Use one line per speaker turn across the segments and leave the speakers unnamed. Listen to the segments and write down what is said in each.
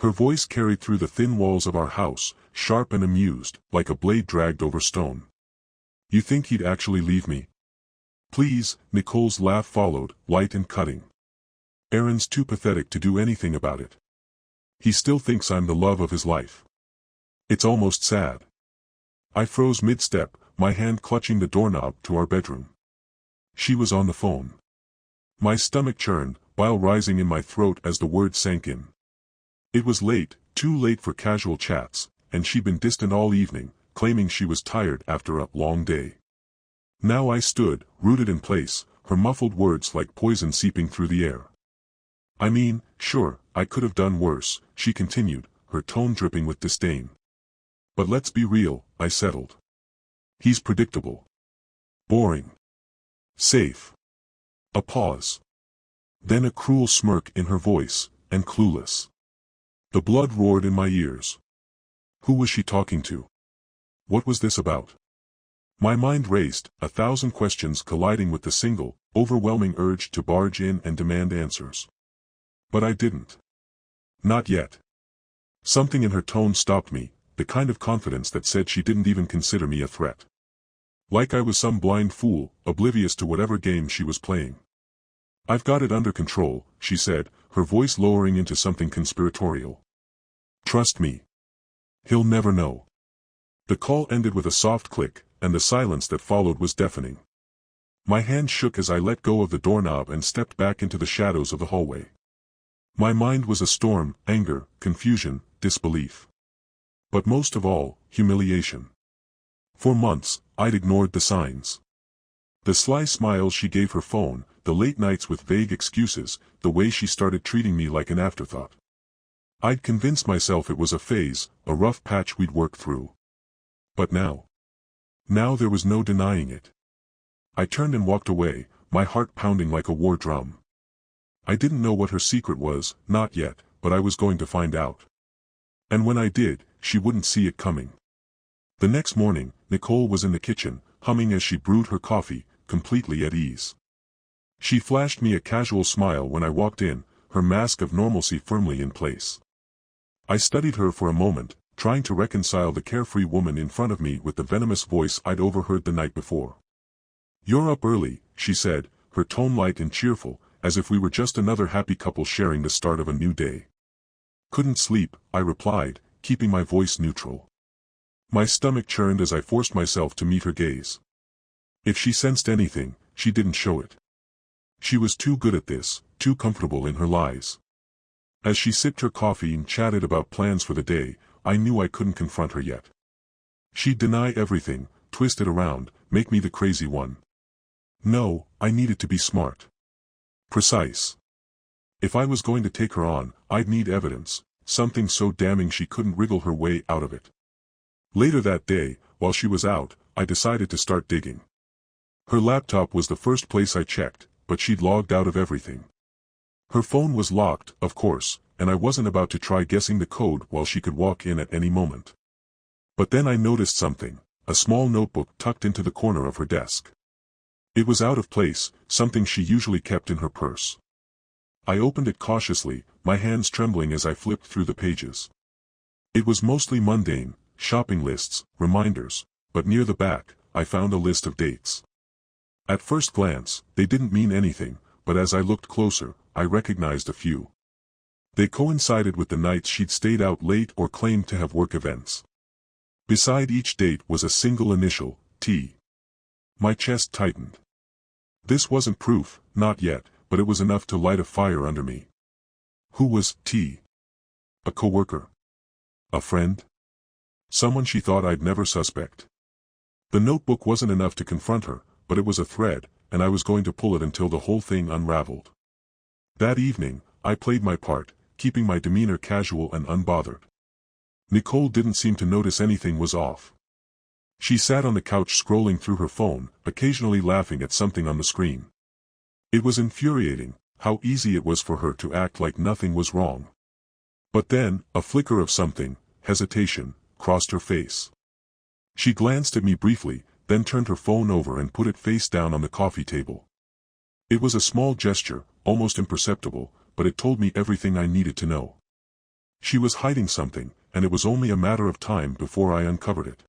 Her voice carried through the thin walls of our house, sharp and amused, like a blade dragged over stone. "You think he'd actually leave me?" "Please," Nicole's laugh followed, light and cutting. "Aaron's too pathetic to do anything about it. He still thinks I'm the love of his life. It's almost sad." I froze mid-step, my hand clutching the doorknob to our bedroom. She was on the phone. My stomach churned, bile rising in my throat as the words sank in. It was late, too late for casual chats, and she'd been distant all evening, claiming she was tired after a long day. Now I stood, rooted in place, her muffled words like poison seeping through the air. "I mean, sure, I could have done worse," she continued, her tone dripping with disdain. "But let's be real," I settled. "He's predictable. Boring. Safe." A pause. Then a cruel smirk in her voice, and clueless. The blood roared in my ears. Who was she talking to? What was this about? My mind raced, 1,000 questions colliding with the single, overwhelming urge to barge in and demand answers. But I didn't. Not yet. Something in her tone stopped me, the kind of confidence that said she didn't even consider me a threat. Like I was some blind fool, oblivious to whatever game she was playing. "I've got it under control," she said, her voice lowering into something conspiratorial. "Trust me. He'll never know." The call ended with a soft click, and the silence that followed was deafening. My hand shook as I let go of the doorknob and stepped back into the shadows of the hallway. My mind was a storm, anger, confusion, disbelief. But most of all, humiliation. For months, I'd ignored the signs. The sly smiles she gave her phone, the late nights with vague excuses, the way she started treating me like an afterthought. I'd convinced myself it was a phase, a rough patch we'd work through. But now there was no denying it. I turned and walked away, my heart pounding like a war drum. I didn't know what her secret was, not yet, but I was going to find out. And when I did, she wouldn't see it coming. The next morning, Nicole was in the kitchen, humming as she brewed her coffee, completely at ease. She flashed me a casual smile when I walked in, her mask of normalcy firmly in place. I studied her for a moment, trying to reconcile the carefree woman in front of me with the venomous voice I'd overheard the night before. "You're up early," she said, her tone light and cheerful, as if we were just another happy couple sharing the start of a new day. "Couldn't sleep," I replied, keeping my voice neutral. My stomach churned as I forced myself to meet her gaze. If she sensed anything, she didn't show it. She was too good at this, too comfortable in her lies. As she sipped her coffee and chatted about plans for the day, I knew I couldn't confront her yet. She'd deny everything, twist it around, make me the crazy one. No, I needed to be smart. Precise. If I was going to take her on, I'd need evidence, something so damning she couldn't wriggle her way out of it. Later that day, while she was out, I decided to start digging. Her laptop was the first place I checked, but she'd logged out of everything. Her phone was locked, of course, and I wasn't about to try guessing the code while she could walk in at any moment. But then I noticed something, a small notebook tucked into the corner of her desk. It was out of place, something she usually kept in her purse. I opened it cautiously, my hands trembling as I flipped through the pages. It was mostly mundane, shopping lists, reminders, but near the back, I found a list of dates. At first glance, they didn't mean anything, but as I looked closer, I recognized a few. They coincided with the nights she'd stayed out late or claimed to have work events. Beside each date was a single initial, T. My chest tightened. This wasn't proof, not yet, but it was enough to light a fire under me. Who was T? A coworker? A friend? Someone she thought I'd never suspect. The notebook wasn't enough to confront her, but it was a thread, and I was going to pull it until the whole thing unraveled. That evening, I played my part, keeping my demeanor casual and unbothered. Nicole didn't seem to notice anything was off. She sat on the couch scrolling through her phone, occasionally laughing at something on the screen. It was infuriating, how easy it was for her to act like nothing was wrong. But then, a flicker of something, hesitation, crossed her face. She glanced at me briefly, then turned her phone over and put it face down on the coffee table. It was a small gesture, almost imperceptible, but it told me everything I needed to know. She was hiding something, and it was only a matter of time before I uncovered it.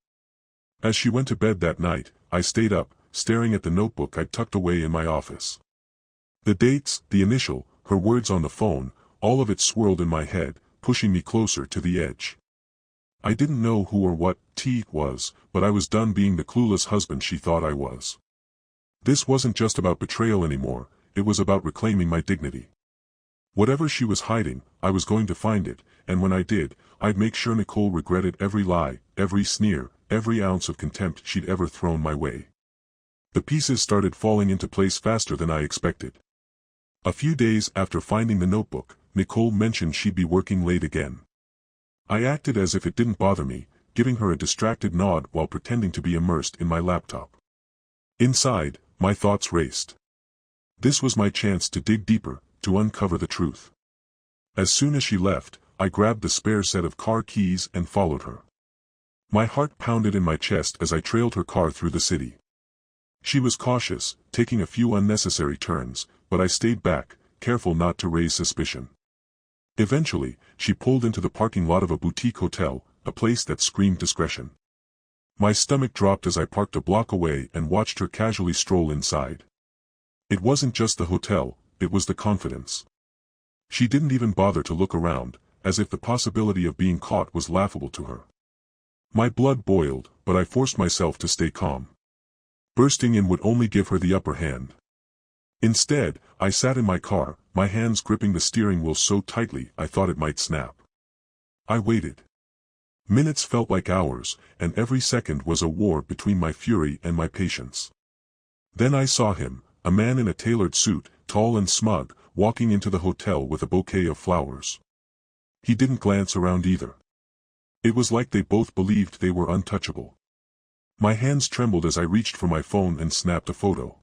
As she went to bed that night, I stayed up, staring at the notebook I'd tucked away in my office. The dates, the initial, her words on the phone, all of it swirled in my head, pushing me closer to the edge. I didn't know who or what T was, but I was done being the clueless husband she thought I was. This wasn't just about betrayal anymore, it was about reclaiming my dignity. Whatever she was hiding, I was going to find it, and when I did, I'd make sure Nicole regretted every lie, every sneer, every ounce of contempt she'd ever thrown my way. The pieces started falling into place faster than I expected. A few days after finding the notebook, Nicole mentioned she'd be working late again. I acted as if it didn't bother me, giving her a distracted nod while pretending to be immersed in my laptop. Inside, my thoughts raced. This was my chance to dig deeper, to uncover the truth. As soon as she left, I grabbed the spare set of car keys and followed her. My heart pounded in my chest as I trailed her car through the city. She was cautious, taking a few unnecessary turns, but I stayed back, careful not to raise suspicion. Eventually, she pulled into the parking lot of a boutique hotel, a place that screamed discretion. My stomach dropped as I parked a block away and watched her casually stroll inside. It wasn't just the hotel, it was the confidence. She didn't even bother to look around, as if the possibility of being caught was laughable to her. My blood boiled, but I forced myself to stay calm. Bursting in would only give her the upper hand. Instead, I sat in my car, my hands gripping the steering wheel so tightly I thought it might snap. I waited. Minutes felt like hours, and every second was a war between my fury and my patience. Then I saw him, a man in a tailored suit, tall and smug, walking into the hotel with a bouquet of flowers. He didn't glance around either. It was like they both believed they were untouchable. My hands trembled as I reached for my phone and snapped a photo.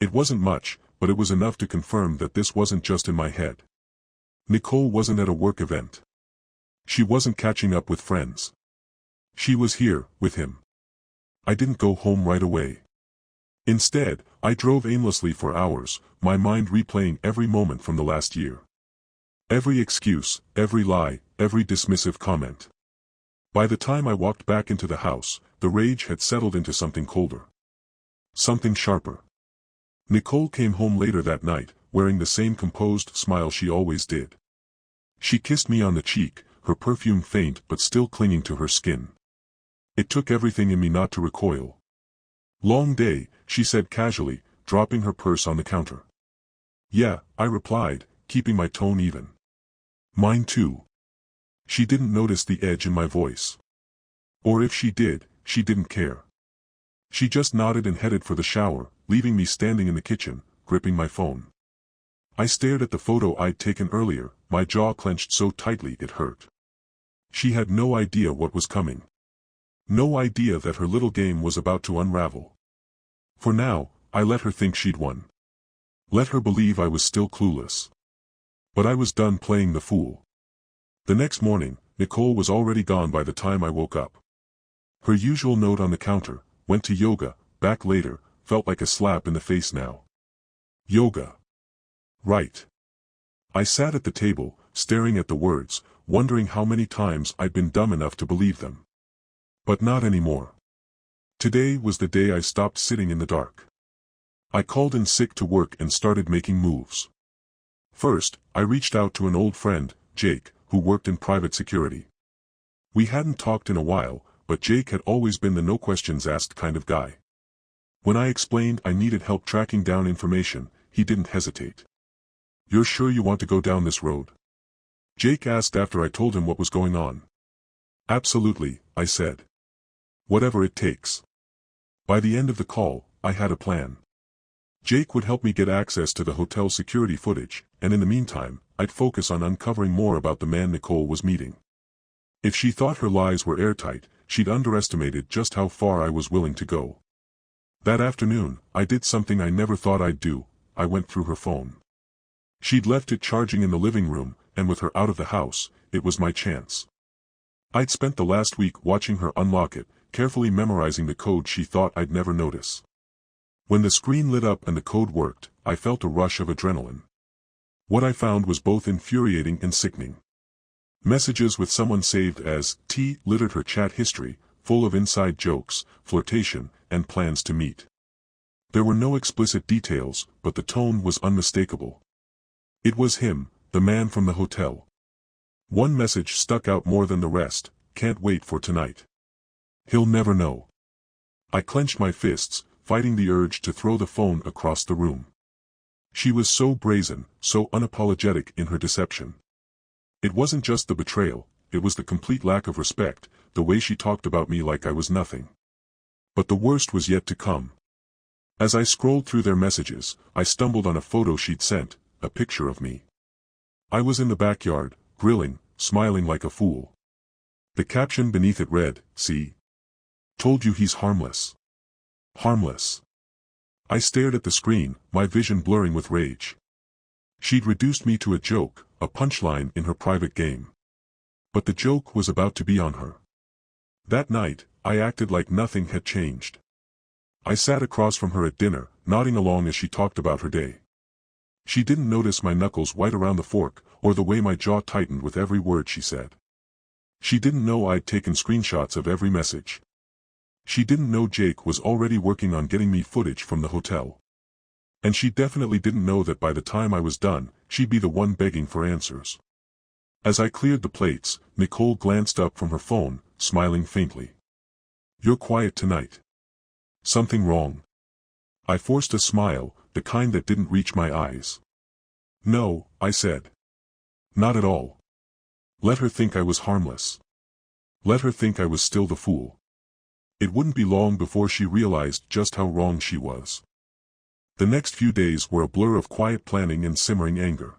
It wasn't much, but it was enough to confirm that this wasn't just in my head. Nicole wasn't at a work event. She wasn't catching up with friends. She was here, with him. I didn't go home right away. Instead, I drove aimlessly for hours, my mind replaying every moment from the last year. Every excuse, every lie, every dismissive comment. By the time I walked back into the house, the rage had settled into something colder. Something sharper. Nicole came home later that night, wearing the same composed smile she always did. She kissed me on the cheek, her perfume faint but still clinging to her skin. It took everything in me not to recoil. "Long day," she said casually, dropping her purse on the counter. "Yeah," I replied, keeping my tone even. "Mine too." She didn't notice the edge in my voice. Or if she did, she didn't care. She just nodded and headed for the shower, leaving me standing in the kitchen, gripping my phone. I stared at the photo I'd taken earlier, my jaw clenched so tightly it hurt. She had no idea what was coming. No idea that her little game was about to unravel. For now, I let her think she'd won. Let her believe I was still clueless. But I was done playing the fool. The next morning, Nicole was already gone by the time I woke up. Her usual note on the counter, "Went to yoga, back later," felt like a slap in the face now. Yoga. Right. I sat at the table, staring at the words, wondering how many times I'd been dumb enough to believe them. But not anymore. Today was the day I stopped sitting in the dark. I called in sick to work and started making moves. First, I reached out to an old friend, Jake, who worked in private security. We hadn't talked in a while, but Jake had always been the no-questions-asked kind of guy. When I explained I needed help tracking down information, he didn't hesitate. "You're sure you want to go down this road?" Jake asked after I told him what was going on. "Absolutely," I said. "Whatever it takes." By the end of the call, I had a plan. Jake would help me get access to the hotel security footage, and in the meantime, I'd focus on uncovering more about the man Nicole was meeting. If she thought her lies were airtight, she'd underestimated just how far I was willing to go. That afternoon, I did something I never thought I'd do. I went through her phone. She'd left it charging in the living room, and with her out of the house, it was my chance. I'd spent the last week watching her unlock it, carefully memorizing the code she thought I'd never notice. When the screen lit up and the code worked, I felt a rush of adrenaline. What I found was both infuriating and sickening. Messages with someone saved as T littered her chat history, full of inside jokes, flirtation, and plans to meet. There were no explicit details, but the tone was unmistakable. It was him, the man from the hotel. One message stuck out more than the rest: "Can't wait for tonight. He'll never know." I clenched my fists, fighting the urge to throw the phone across the room. She was so brazen, so unapologetic in her deception. It wasn't just the betrayal, it was the complete lack of respect, the way she talked about me like I was nothing. But the worst was yet to come. As I scrolled through their messages, I stumbled on a photo she'd sent, a picture of me. I was in the backyard, grilling, smiling like a fool. The caption beneath it read, "See? Told you he's harmless. Harmless." I stared at the screen, my vision blurring with rage. She'd reduced me to a joke, a punchline in her private game. But the joke was about to be on her. That night, I acted like nothing had changed. I sat across from her at dinner, nodding along as she talked about her day. She didn't notice my knuckles white around the fork, or the way my jaw tightened with every word she said. She didn't know I'd taken screenshots of every message. She didn't know Jake was already working on getting me footage from the hotel. And she definitely didn't know that by the time I was done, she'd be the one begging for answers. As I cleared the plates, Nicole glanced up from her phone, smiling faintly. "You're quiet tonight. Something wrong?" I forced a smile, the kind that didn't reach my eyes. "No," I said. "Not at all. Let her think I was harmless. Let her think I was still the fool." It wouldn't be long before she realized just how wrong she was. The next few days were a blur of quiet planning and simmering anger.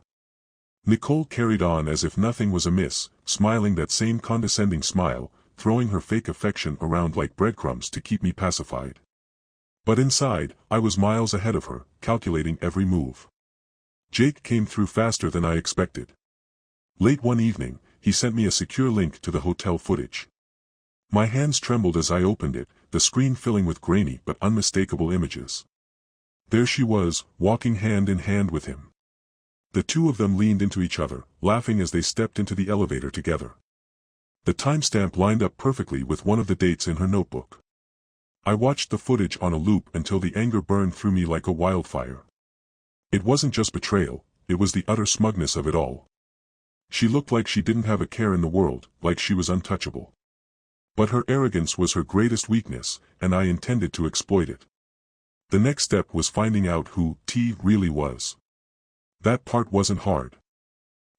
Nicole carried on as if nothing was amiss, smiling that same condescending smile, throwing her fake affection around like breadcrumbs to keep me pacified. But inside, I was miles ahead of her, calculating every move. Jake came through faster than I expected. Late one evening, he sent me a secure link to the hotel footage. My hands trembled as I opened it, the screen filling with grainy but unmistakable images. There she was, walking hand in hand with him. The two of them leaned into each other, laughing as they stepped into the elevator together. The timestamp lined up perfectly with one of the dates in her notebook. I watched the footage on a loop until the anger burned through me like a wildfire. It wasn't just betrayal, it was the utter smugness of it all. She looked like she didn't have a care in the world, like she was untouchable. But her arrogance was her greatest weakness, and I intended to exploit it. The next step was finding out who T really was. That part wasn't hard.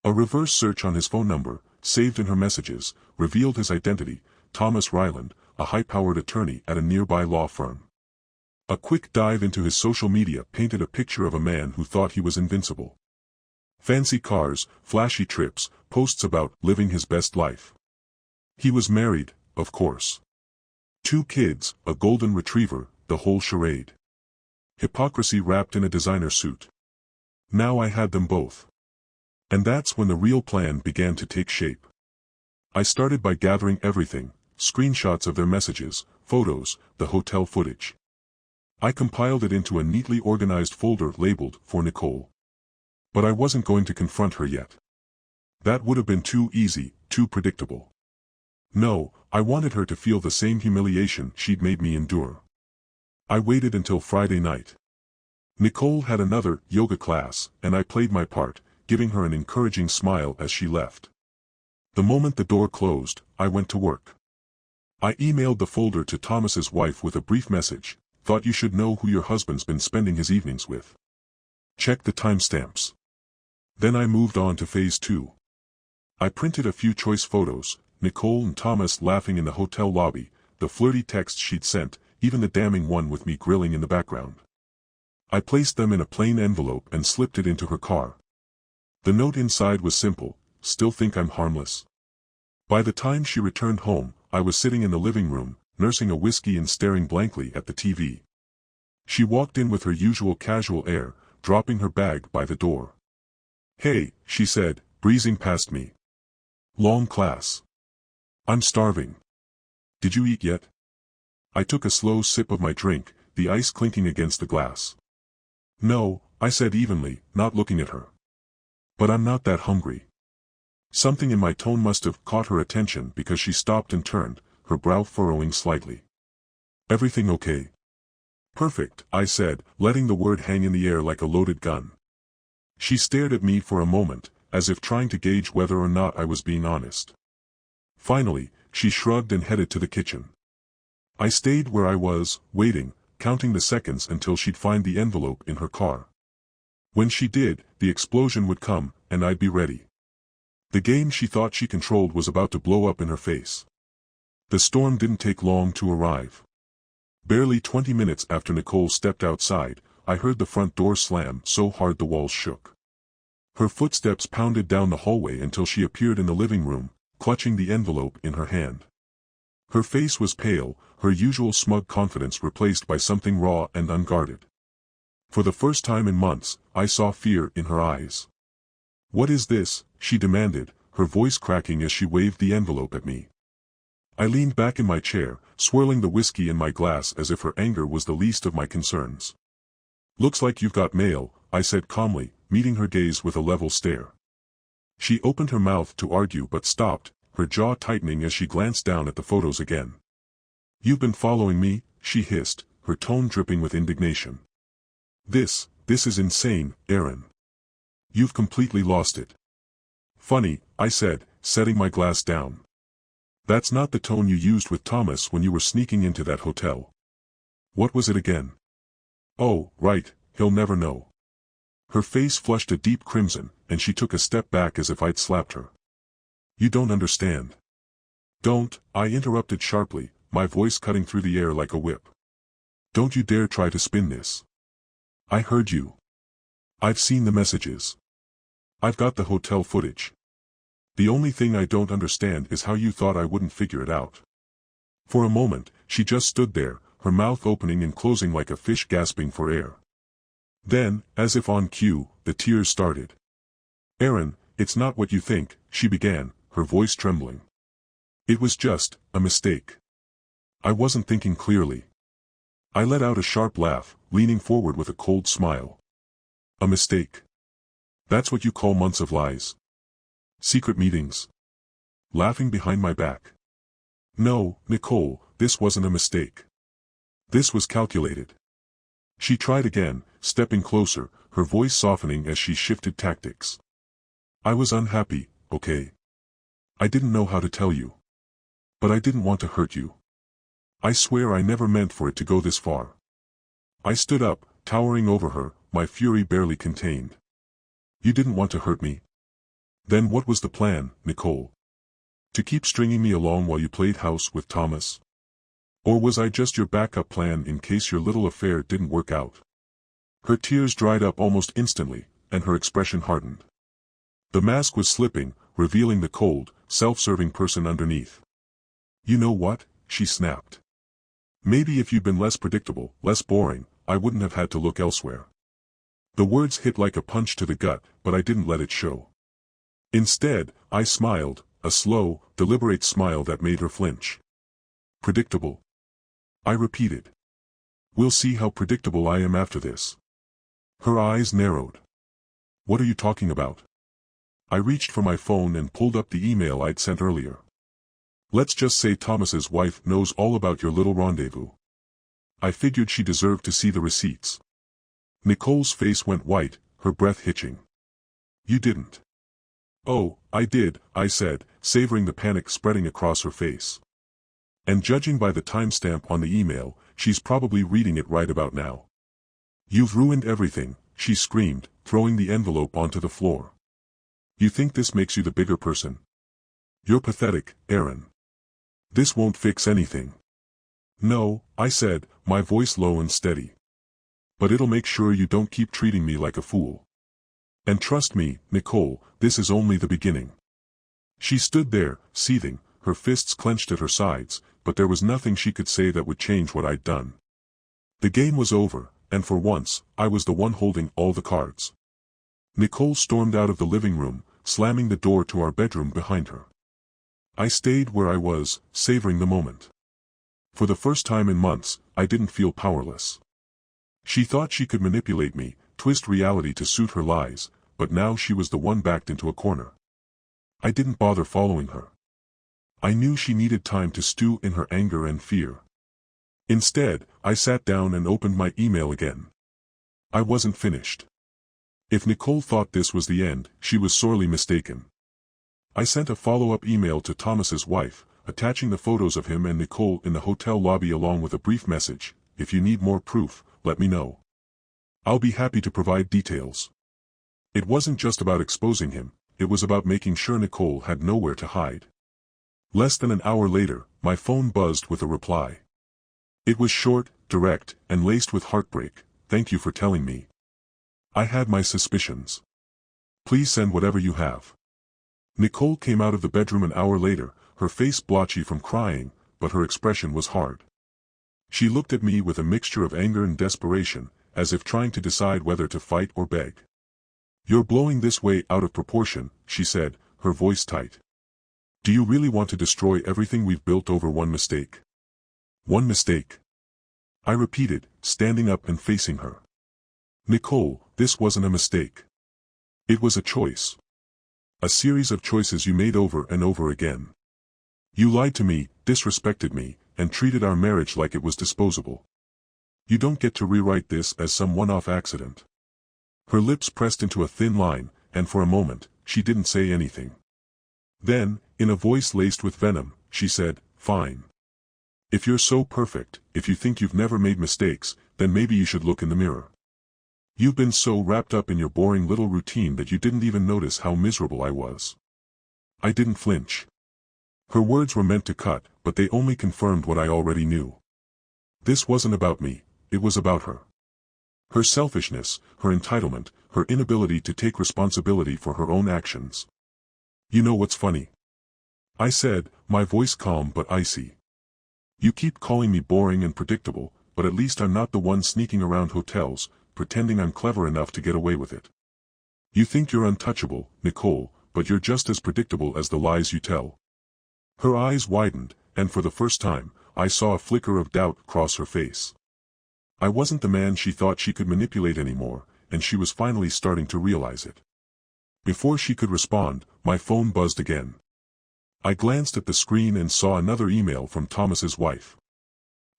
A reverse search on his phone number, saved in her messages, revealed his identity: Thomas Ryland, a high-powered attorney at a nearby law firm. A quick dive into his social media painted a picture of a man who thought he was invincible. Fancy cars, flashy trips, posts about living his best life. He was married, of course. 2 kids, a golden retriever, the whole charade. Hypocrisy wrapped in a designer suit. Now I had them both. And that's when the real plan began to take shape. I started by gathering everything: screenshots of their messages, photos, the hotel footage. I compiled it into a neatly organized folder labeled "For Nicole." But I wasn't going to confront her yet. That would have been too easy, too predictable. No, I wanted her to feel the same humiliation she'd made me endure. I waited until Friday night. Nicole had another yoga class, and I played my part, giving her an encouraging smile as she left. The moment the door closed, I went to work. I emailed the folder to Thomas's wife with a brief message: "Thought you should know who your husband's been spending his evenings with. Check the timestamps." Then I moved on to phase 2. I printed a few choice photos: Nicole and Thomas laughing in the hotel lobby, the flirty texts she'd sent, even the damning one with me grilling in the background. I placed them in a plain envelope and slipped it into her car. The note inside was simple: "Still think I'm harmless?" By the time she returned home, I was sitting in the living room, nursing a whiskey and staring blankly at the TV. She walked in with her usual casual air, dropping her bag by the door. "Hey," she said, breezing past me. "Long class. I'm starving. Did you eat yet?" I took a slow sip of my drink, the ice clinking against the glass. "No," I said evenly, not looking at her. "But I'm not that hungry." Something in my tone must have caught her attention because she stopped and turned, her brow furrowing slightly. "Everything okay?" "Perfect," I said, letting the word hang in the air like a loaded gun. She stared at me for a moment, as if trying to gauge whether or not I was being honest. Finally, she shrugged and headed to the kitchen. I stayed where I was, waiting, counting the seconds until she'd find the envelope in her car. When she did, the explosion would come, and I'd be ready. The game she thought she controlled was about to blow up in her face. The storm didn't take long to arrive. Barely 20 minutes after Nicole stepped outside, I heard the front door slam so hard the walls shook. Her footsteps pounded down the hallway until she appeared in the living room, clutching the envelope in her hand. Her face was pale, her usual smug confidence replaced by something raw and unguarded. For the first time in months, I saw fear in her eyes. "What is this?" she demanded, her voice cracking as she waved the envelope at me. I leaned back in my chair, swirling the whiskey in my glass as if her anger was the least of my concerns. "Looks like you've got mail," I said calmly, meeting her gaze with a level stare. She opened her mouth to argue but stopped, her jaw tightening as she glanced down at the photos again. "You've been following me," she hissed, her tone dripping with indignation. This is insane, Aaron. You've completely lost it." "Funny," I said, setting my glass down. "That's not the tone you used with Thomas when you were sneaking into that hotel. What was it again?" "Oh, right, he'll never know." Her face flushed a deep crimson, and she took a step back as if I'd slapped her. "You don't understand." "Don't," I interrupted sharply, my voice cutting through the air like a whip. "Don't you dare try to spin this. I heard you. I've seen the messages. I've got the hotel footage. The only thing I don't understand is how you thought I wouldn't figure it out." For a moment, she just stood there, her mouth opening and closing like a fish gasping for air. Then, as if on cue, the tears started. "Aaron, it's not what you think," she began, her voice trembling. "It was just a mistake. I wasn't thinking clearly." I let out a sharp laugh, leaning forward with a cold smile. "A mistake? That's what you call months of lies? Secret meetings? Laughing behind my back?" "No, Nicole, this wasn't a mistake. This was calculated." She tried again, stepping closer, her voice softening as she shifted tactics. "I was unhappy, okay? I didn't know how to tell you. But I didn't want to hurt you. I swear I never meant for it to go this far." I stood up, towering over her, my fury barely contained. "You didn't want to hurt me? Then what was the plan, Nicole? To keep stringing me along while you played house with Thomas? Or was I just your backup plan in case your little affair didn't work out?" Her tears dried up almost instantly, and her expression hardened. The mask was slipping, revealing the cold, self-serving person underneath. "You know what?" she snapped. "Maybe if you'd been less predictable, less boring, I wouldn't have had to look elsewhere." The words hit like a punch to the gut, but I didn't let it show. Instead, I smiled, a slow, deliberate smile that made her flinch. "Predictable?" I repeated. "We'll see how predictable I am after this." Her eyes narrowed. "What are you talking about?" I reached for my phone and pulled up the email I'd sent earlier. "Let's just say Thomas's wife knows all about your little rendezvous." I figured she deserved to see the receipts. Nicole's face went white, her breath hitching. "You didn't." "Oh, I did," I said, savoring the panic spreading across her face. "And judging by the timestamp on the email, she's probably reading it right about now." "You've ruined everything," she screamed, throwing the envelope onto the floor. "You think this makes you the bigger person? You're pathetic, Aaron. This won't fix anything." "No," I said, my voice low and steady. "But it'll make sure you don't keep treating me like a fool. And trust me, Nicole, this is only the beginning." She stood there, seething, her fists clenched at her sides, but there was nothing she could say that would change what I'd done. The game was over, and for once, I was the one holding all the cards. Nicole stormed out of the living room, slamming the door to our bedroom behind her. I stayed where I was, savoring the moment. For the first time in months, I didn't feel powerless. She thought she could manipulate me, twist reality to suit her lies, but now she was the one backed into a corner. I didn't bother following her. I knew she needed time to stew in her anger and fear. Instead, I sat down and opened my email again. I wasn't finished. If Nicole thought this was the end, she was sorely mistaken. I sent a follow-up email to Thomas's wife, attaching the photos of him and Nicole in the hotel lobby along with a brief message: "If you need more proof, let me know. I'll be happy to provide details." It wasn't just about exposing him, it was about making sure Nicole had nowhere to hide. Less than an hour later, my phone buzzed with a reply. It was short, direct, and laced with heartbreak. "Thank you for telling me. I had my suspicions. Please send whatever you have." Nicole came out of the bedroom an hour later, her face blotchy from crying, but her expression was hard. She looked at me with a mixture of anger and desperation, as if trying to decide whether to fight or beg. "You're blowing this way out of proportion," she said, her voice tight. "Do you really want to destroy everything we've built over one mistake?" "One mistake?" I repeated, standing up and facing her. "Nicole, this wasn't a mistake. It was a choice. A series of choices you made over and over again. You lied to me, disrespected me, and treated our marriage like it was disposable. You don't get to rewrite this as some one-off accident." Her lips pressed into a thin line, and for a moment, she didn't say anything. Then, in a voice laced with venom, she said, "Fine. If you're so perfect, if you think you've never made mistakes, then maybe you should look in the mirror. You've been so wrapped up in your boring little routine that you didn't even notice how miserable I was." I didn't flinch. Her words were meant to cut, but they only confirmed what I already knew. This wasn't about me, it was about her. Her selfishness, her entitlement, her inability to take responsibility for her own actions. "You know what's funny?" I said, my voice calm but icy. "You keep calling me boring and predictable, but at least I'm not the one sneaking around hotels, pretending I'm clever enough to get away with it. You think you're untouchable, Nicole, but you're just as predictable as the lies you tell." Her eyes widened, and for the first time, I saw a flicker of doubt cross her face. I wasn't the man she thought she could manipulate anymore, and she was finally starting to realize it. Before she could respond, my phone buzzed again. I glanced at the screen and saw another email from Thomas's wife.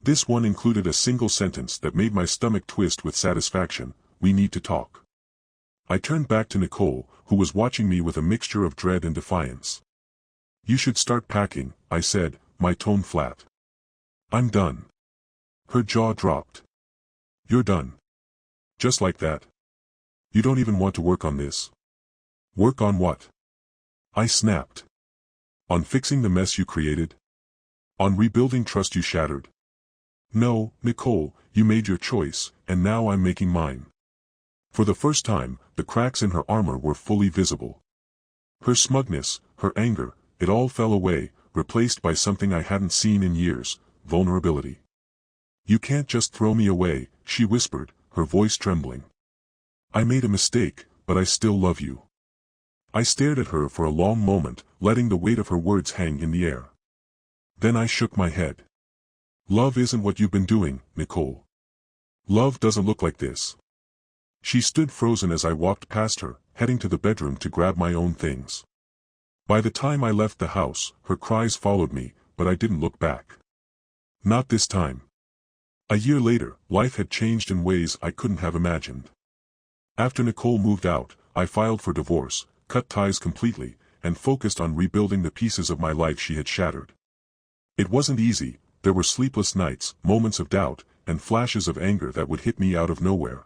This one included a single sentence that made my stomach twist with satisfaction: "We need to talk." I turned back to Nicole, who was watching me with a mixture of dread and defiance. "You should start packing," I said, my tone flat. "I'm done." Her jaw dropped. "You're done? Just like that? You don't even want to work on this?" "Work on what?" I snapped. "On fixing the mess you created? On rebuilding trust you shattered? No, Nicole, you made your choice, and now I'm making mine." For the first time, the cracks in her armor were fully visible. Her smugness, her anger, it all fell away, replaced by something I hadn't seen in years: vulnerability. "You can't just throw me away," she whispered, her voice trembling. "I made a mistake, but I still love you." I stared at her for a long moment, letting the weight of her words hang in the air. Then I shook my head. "Love isn't what you've been doing, Nicole. Love doesn't look like this." She stood frozen as I walked past her, heading to the bedroom to grab my own things. By the time I left the house, her cries followed me, but I didn't look back. Not this time. A year later, life had changed in ways I couldn't have imagined. After Nicole moved out, I filed for divorce, cut ties completely, and focused on rebuilding the pieces of my life she had shattered. It wasn't easy. There were sleepless nights, moments of doubt, and flashes of anger that would hit me out of nowhere.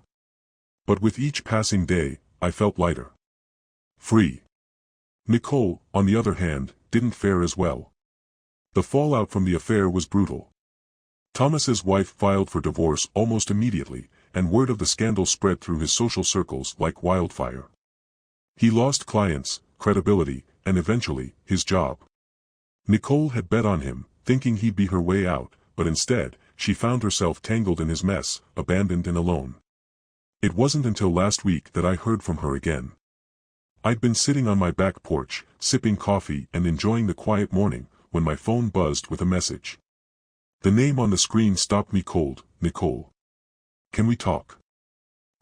But with each passing day, I felt lighter. Free. Nicole, on the other hand, didn't fare as well. The fallout from the affair was brutal. Thomas's wife filed for divorce almost immediately, and word of the scandal spread through his social circles like wildfire. He lost clients, credibility, and eventually, his job. Nicole had bet on him, thinking he'd be her way out, but instead, she found herself tangled in his mess, abandoned and alone. It wasn't until last week that I heard from her again. I'd been sitting on my back porch, sipping coffee and enjoying the quiet morning, when my phone buzzed with a message. The name on the screen stopped me cold: "Nicole. Can we talk?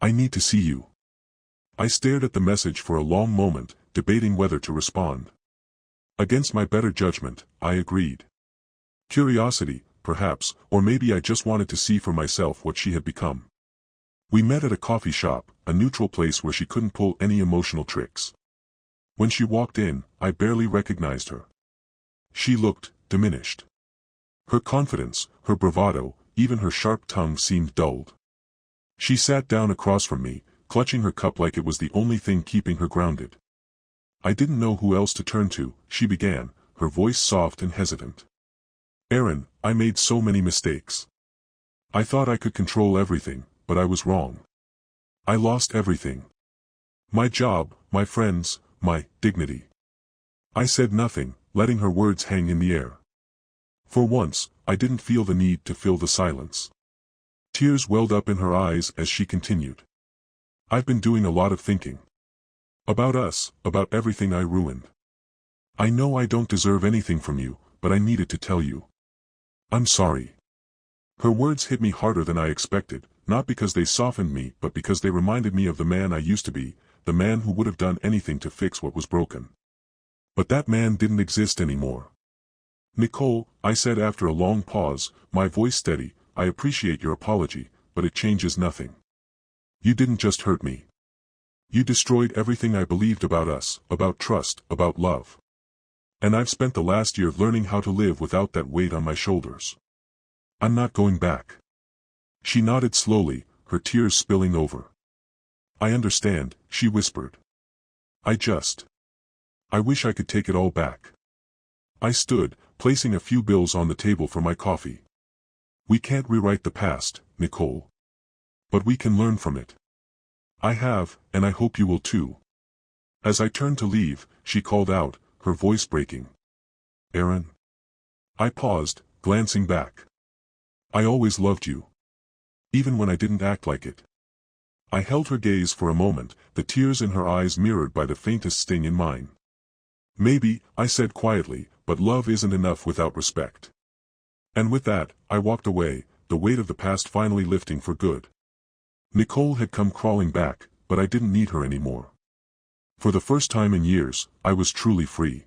I need to see you." I stared at the message for a long moment, debating whether to respond. Against my better judgment, I agreed. Curiosity, perhaps, or maybe I just wanted to see for myself what she had become. We met at a coffee shop, a neutral place where she couldn't pull any emotional tricks. When she walked in, I barely recognized her. She looked diminished. Her confidence, her bravado, even her sharp tongue seemed dulled. She sat down across from me, clutching her cup like it was the only thing keeping her grounded. I didn't know who else to turn to, she began, her voice soft and hesitant. Aaron, I made so many mistakes. I thought I could control everything, but I was wrong. I lost everything. My job, my friends, my dignity. I said nothing, letting her words hang in the air. For once, I didn't feel the need to fill the silence. Tears welled up in her eyes as she continued. I've been doing a lot of thinking. About us, about everything I ruined. I know I don't deserve anything from you, but I needed to tell you. I'm sorry. Her words hit me harder than I expected, not because they softened me but because they reminded me of the man I used to be, the man who would have done anything to fix what was broken. But that man didn't exist anymore. Nicole, I said after a long pause, my voice steady, I appreciate your apology, but it changes nothing. You didn't just hurt me. You destroyed everything I believed about us, about trust, about love. And I've spent the last year learning how to live without that weight on my shoulders. I'm not going back. She nodded slowly, her tears spilling over. I understand, she whispered. I wish I could take it all back. I stood, placing a few bills on the table for my coffee. We can't rewrite the past, Nicole. But we can learn from it. I have, and I hope you will too. As I turned to leave, she called out, her voice breaking. Aaron. I paused, glancing back. I always loved you. Even when I didn't act like it. I held her gaze for a moment, the tears in her eyes mirrored by the faintest sting in mine. Maybe, I said quietly, but love isn't enough without respect. And with that, I walked away, the weight of the past finally lifting for good. Nicole had come crawling back, but I didn't need her anymore. For the first time in years, I was truly free.